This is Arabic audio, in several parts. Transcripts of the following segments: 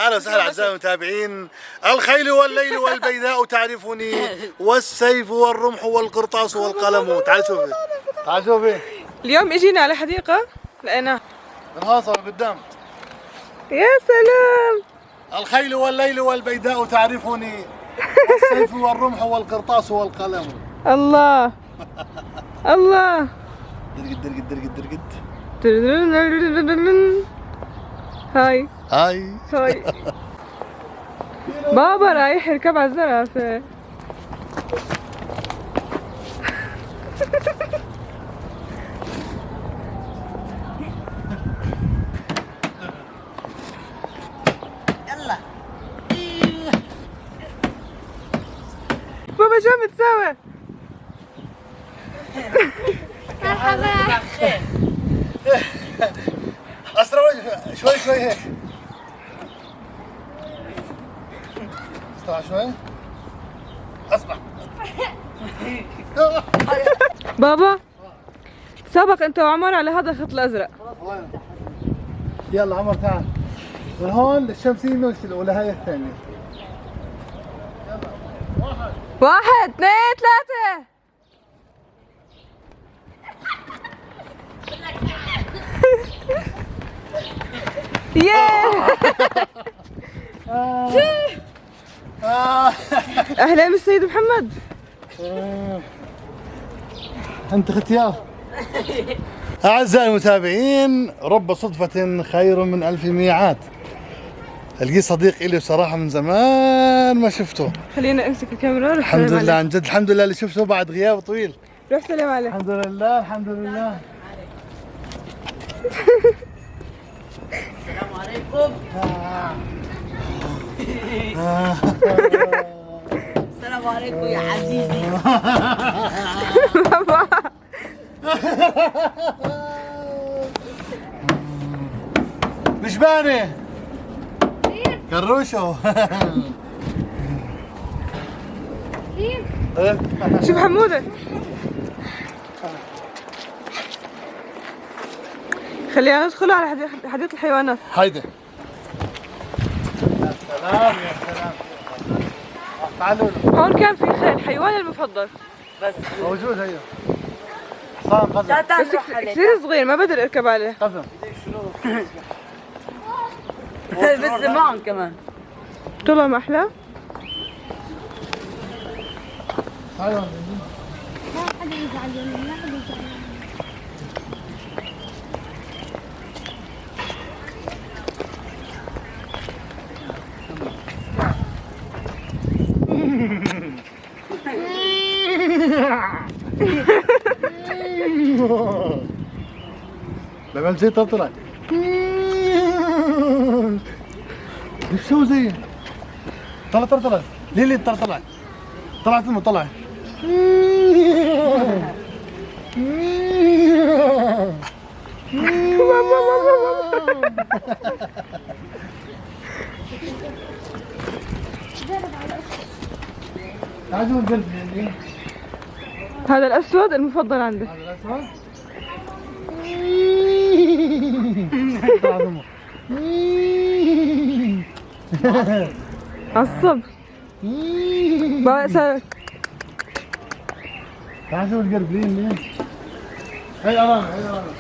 اهلا وسهلا اعزائي المتابعين. الخيل والليل والبيداء تعرفني، والسيف والرمح والقرطاس والقلم. تعال شوفي، تعال شوفي. اليوم اجينا على حديقة لقيناها الهاصة قدام. يا سلام. الخيل والليل والبيداء تعرفني، والسيف والرمح والقرطاس والقلم. الله الله. درقد درقد درقد درقد. هاي هاي هاي. بابا رايح يركب على الزرافة. يلا بابا شو عم بتساوي؟ مرحبا. اسرع شوي شوي هيك. اسرع شوي. اسمع. بابا تسابق انت وعمر على هذا الخط الازرق. يلا عمر تعال. من هون الشمسية مش الأولى، هاي الثانية. يلا 1 2 3. ياه. اهلا بالسيد محمد. أنت ختيار. أعزائي المتابعين، رب صدفة خير من ألف ميعاد. القي صديق إلي بصراحة من زمان ما شفته. خلينا امسك الكاميرا. الحمد لله عن جد، الحمد لله اللي شفته بعد غياب طويل. روح سلام عليه. الحمد لله الحمد لله. السلام عليكم. السلام عليكم يا عزيزي. بابا مش باني كروشو. شوف حمودة. خلينا ندخل على حديقة الحيوانات. هيدا. يا سلام يا سلام. تعالوا هون كان في الحيوان المفضل بس موجود. هيدا حصان قزم. بس كثير صغير ما بقدر اركب عليه. قزم. بالزمان كمان. طلع ما احلى. تعالوا. لا حد يزعل مني، لا حد يزعل مني. لما نسيت طلع. شو زي طلع طلع طلع. ليه طلع طلع طلعت منه طلع. تعالوا نقلب. هذا الاسود المفضل عندي. هذا الاسود. عصب. بقى تعال شوف القرب. لين هي أرانا هي أرانا.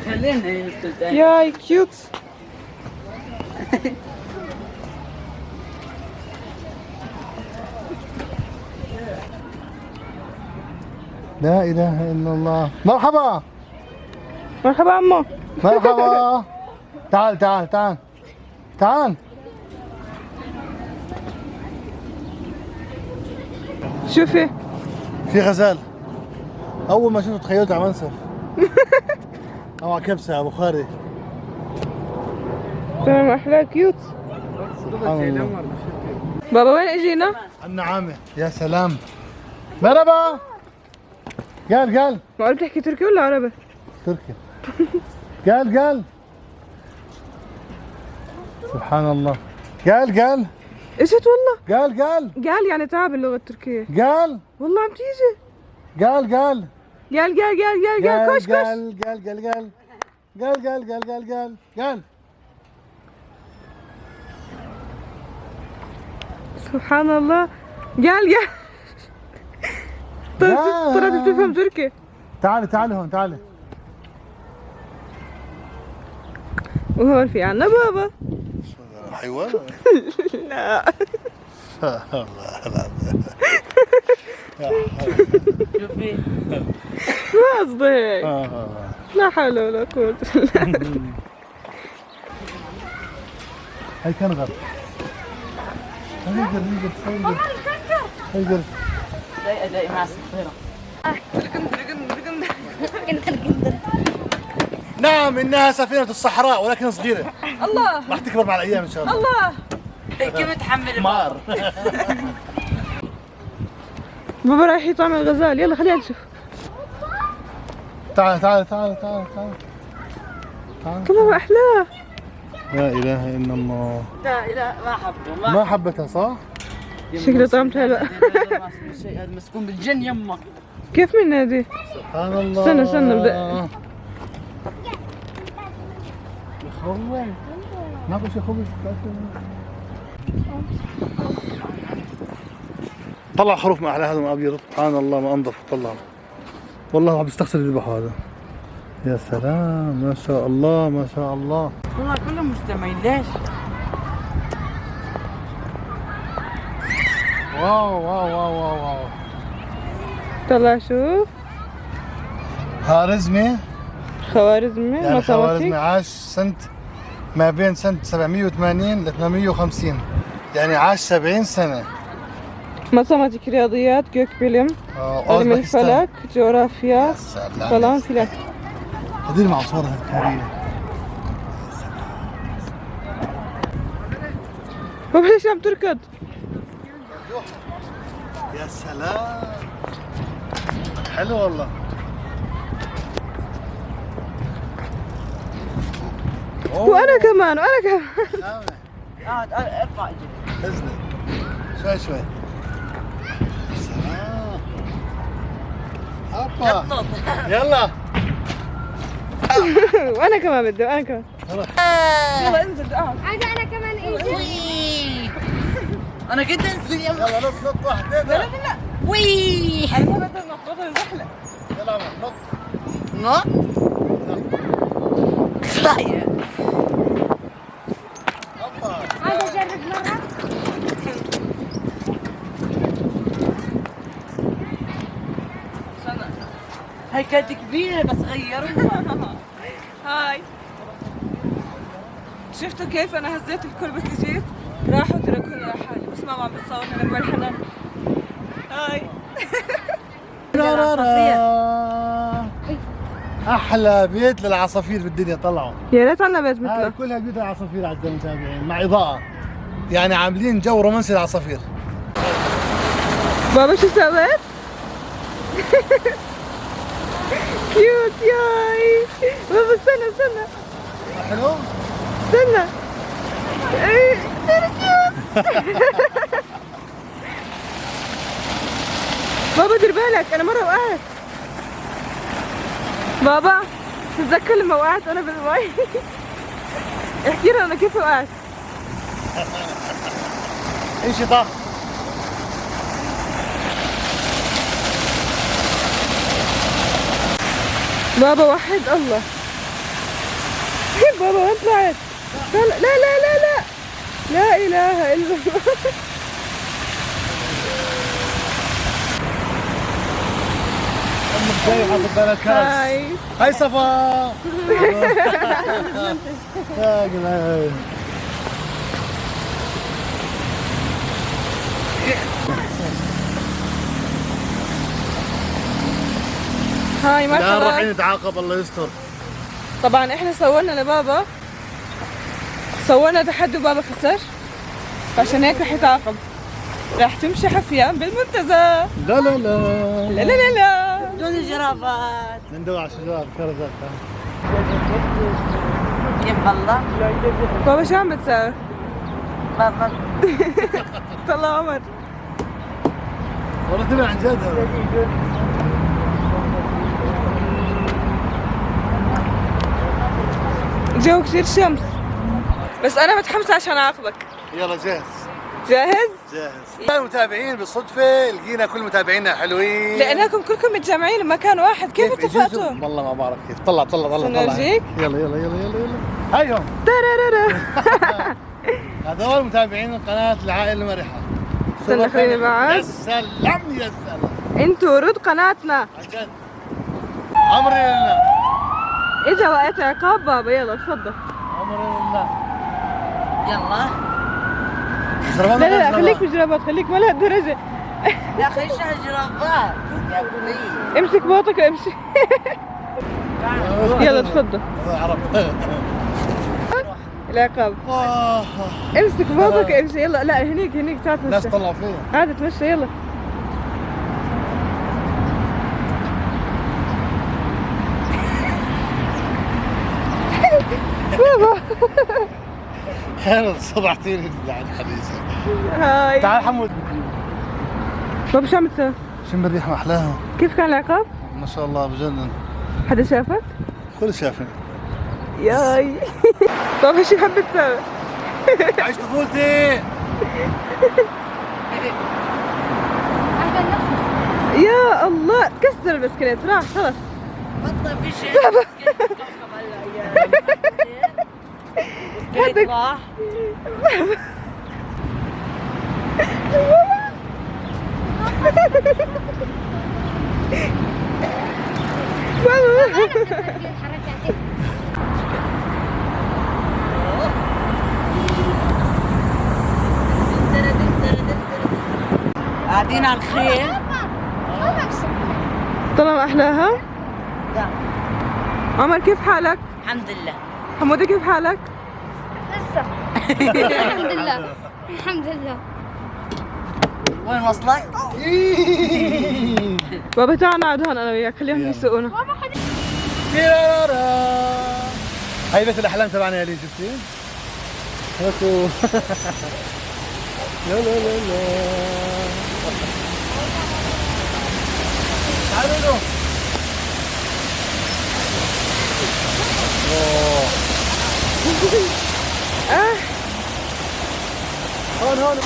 خلينا يستلزم. ياي كيوت. لا إله إلا الله. مرحبا مرحبا عمو. مرحبا. تعال تعال تعال تعال. شوفي في غزال. أول ما شفته تخيلت على منسف أو على كبسة أبو خاري. تمام احلى كيوت. سبحان الله. بابا وين اجينا؟ النعامة. يا سلام. مرحبا. قال ما قلت تحكي تركي ولا عربي؟ تركي. قال سبحان الله. قال اجت والله. قال قال يعني تعب اللغة التركية. قال والله عم تيجي. قال قال كوش كوش. قال سبحان الله. قال طلعت بتفهم تركي. تعالي هون تعالي. وهون في عنا بابا. حيوان؟ لا الله العظيم. شوفي ما قصدي هيك. لا حول ولا قوة إلا بالله. هاي كنغر. هيقر دقيقة مع الصفيرة. نعم إنها سفينة الصحراء ولكن صغيرة. الله راح تكبر مع الأيام إن شاء الله. الله. كيف تحمل مار. بابا رايح يطعم الغزال. يلا خلينا نشوف. تعال طلع أحلاه. لا إله إلا الله. لا ما حبه ما حبتها صح؟ شكله طعمتها لا. هذا مسكون بالجن يمه. كيف من هذه؟ سبحان الله. استنى ابدأ. يخون. ماكو شيء خبز. طلع خروف ما أحلى هذا ما أبيض. سبحان الله ما أنظف طلع. والله عم بيستخسر يذبح هذا. يا سلام ما شاء الله ما شاء الله. والله كلهم مجتمعين ليش؟ واو. طلع شوف. خوارزمي خوارزمي يعني مصامتي. خوارزمي عاش سنة ما بين سنة 780 ل 850 يعني عاش 70 سنة. مصامتك رياضيات جوك بيلم علم الفلك جغرافيا فلان فلك. هذه مع صورها الكارية. بابا ليش عم تركض؟ يا سلام حلو والله. وانا كمان ارفع ايدك. نزلي شوي. سلام. هوبا يلا. وانا كمان بدي وانا كمان. يلا انزل عايزة انا كمان اجي. انا كنت انزل يلا. يلا نط واحد لا وي انا ما بدي نط زحلة. يلا نط. نط طيب عايزة اجرب مرة. هاي كانت كبيرة بس غيروها. هاي شفتوا كيف انا هزيت الكل بس جيت راحوا تركوني لحالي بس ماما عم بتصورني لما الحنان. هاي احلى بيت للعصافير بالدنيا طلعوا. يا ريت عنا بيت هاي مثله. كلها بيوت العصافير اعزائي المتابعين مع اضاءة يعني عاملين جو رومانسي للعصافير. بابا شو سويت؟ كيوت ياي. بابا استنى حلو؟ استنى. ايه كثير كيوت. بابا دير بالك انا مرة وقعت. بابا تتذكر لما وقعت انا بالمي؟ احكي لنا انا كيف وقعت. ايش طاح؟ بابا وحد الله. بابا وين طلعت؟ لا اله الا الله. امك جاي حاطط بالها كرز. هاي صفا. يا جماعة هاي لا مرحبا. رايحين نتعاقب الله يستر. طبعا احنا سوينا لبابا تحدي وبابا خسر فعشان هيك رح يتعاقب. رح تمشي حفيان بالمنتزه. لا بدون جرافات. ندور على الشجار كرزات. يم الله. بابا شو عم بتساوي؟ بابا طلع عمر. والله طلع عن جد هذا. الجو كثير شمس، بس انا متحمسه عشان اعاقبك. يلا جاهز. جاهز؟ جاهز. المتابعين بالصدفة لقينا كل متابعينا حلوين. لقيناكم كلكم متجمعين بمكان واحد، كيف اتفقتوا؟ والله ما بعرف كيف. طلع سنرجيك؟ يلا يلا يلا يلا يلا. هيهم. هذول متابعين قناة العائلة المرحة. استنى خليني بعد. يا سلام يا سلام. انتوا ورود قناتنا. عن جد. امري لله. اجا وقت عقاب بابا، يلا تفضل. امري لله. يلا. لا لا خليك بالجرابات، خليك ما لهالدرجة. يا اخي ايش هالجرافات يا بني؟ امسك بوطك وامشي. يلا تفضل. عرب. العقاب. امسك بوطك وامشي. يلا لا هنيك تعال تمشي. الناس طلعوا فيها. عادي تمشي يلا. بابا خير صدعتيني عن حديثك. هاي تعال حمود. بابا شو عم تسوي؟ شم الريحة محلاها. كيف كان العقاب؟ ما شاء الله بجنن. حدا شافك؟ كل شافني. ياي بابا شو حبيت تسوي؟ عيش طفولتي. يا الله كسر البسكليت راح خلص. بطل في شيء. بسكليت راح. قاعدين على الخيل. طلع احلاها؟ لا عمر كيف حالك؟ الحمد لله. حمودة كيف حالك؟ لسه. الحمد لله الحمد لله. وين وصلك؟ بابا تعال نقعد هون انا وياك، خليهم يسوقونا. هاي بيت الاحلام تبعنا يا لي شفتي؟ هاتوا. لا لا لا لا. تعالوا له. هون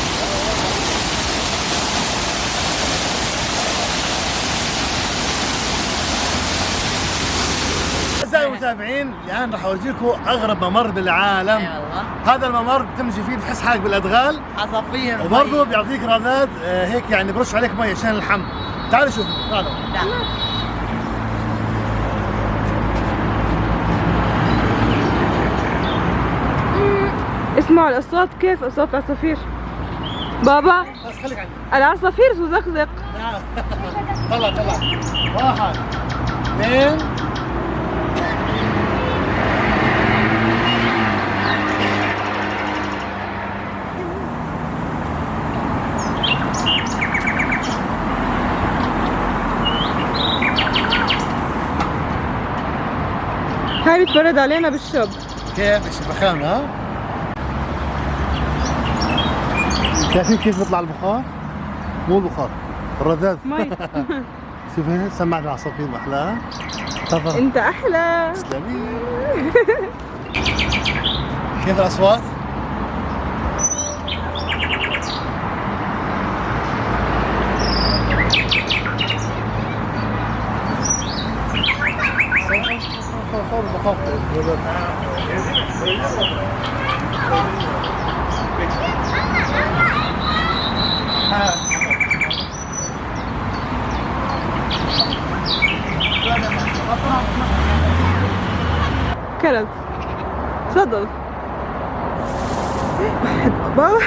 أعزائي المتابعين الآن راح أورجيكم أغرب ممر بالعالم. اي والله. هذا الممر بتمشي فيه بتحس حالك بالأدغال، عصافير. وبرضه بيعطيك رذاذ هيك يعني برش عليك مي عشان اللحم. تعالوا شوفوا تعالوا. اسمعوا الاصوات، كيف اصوات العصافير؟ بابا بس خليك عندي. العصافير تزقزق. طلع 1 2 هاي بتبرد علينا بالشوب. كيف الشبخان ها؟ شايفين كيف بيطلع البخار؟ مو البخار، الرذاذ. مي. شوف هنا سمعت العصافير محلاها. تفضل. انت احلى. تسلمي. كيف الاصوات؟ كلب تفضل. بابا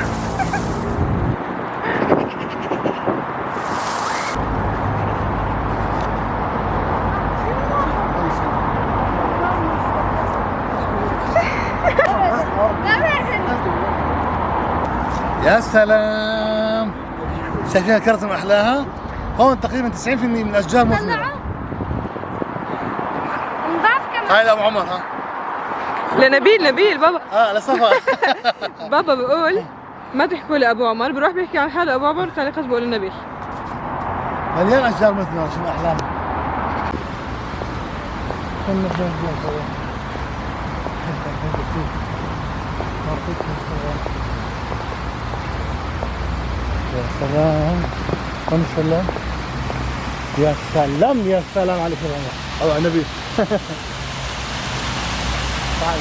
يا سلام، شايفين الكرتون احلاها؟ هون تقريبا 90% من الاشجار مثمره. نضاف كمان. هاي لابو عمر ها. لنبيل بابا. لصفا. بابا بقول ما تحكوا لابو عمر، بروح بيحكي عن حاله ابو عمر وتعليقات بقول لنبيل. مليان اشجار مثمره شنو احلامها. يا سلام. وين السلام؟ يا سلام يا سلام عليك يا عمر. او على النبي. تعال.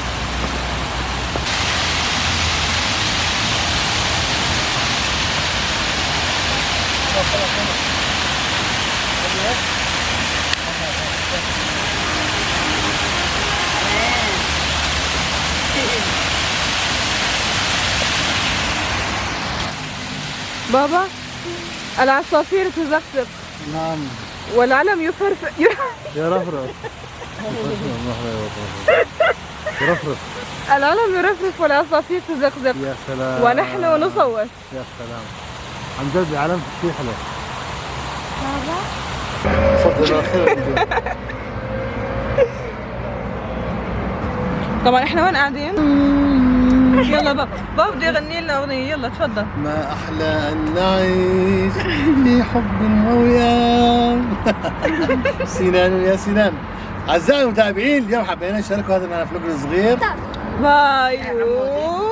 بابا العصافير تزقزق نعم. والعلم يفرفر. يا رفرف. رفرف. العلم يرفرف والعصافير تزقزق يا سلام. ونحن نصوت. يا سلام. عن جد علم كثير حلو. بابا تفضل اخيرا. طبعا احنا وين قاعدين؟ يلا بابا بدي اغني لنا اغنيه، يلا تفضل. ما احلى ان نعيش في حب وويام. سنان يا سنان. اعزائي المتابعين، اليوم حبينا نشاركوا هذا معنا فلوق صغير. بايو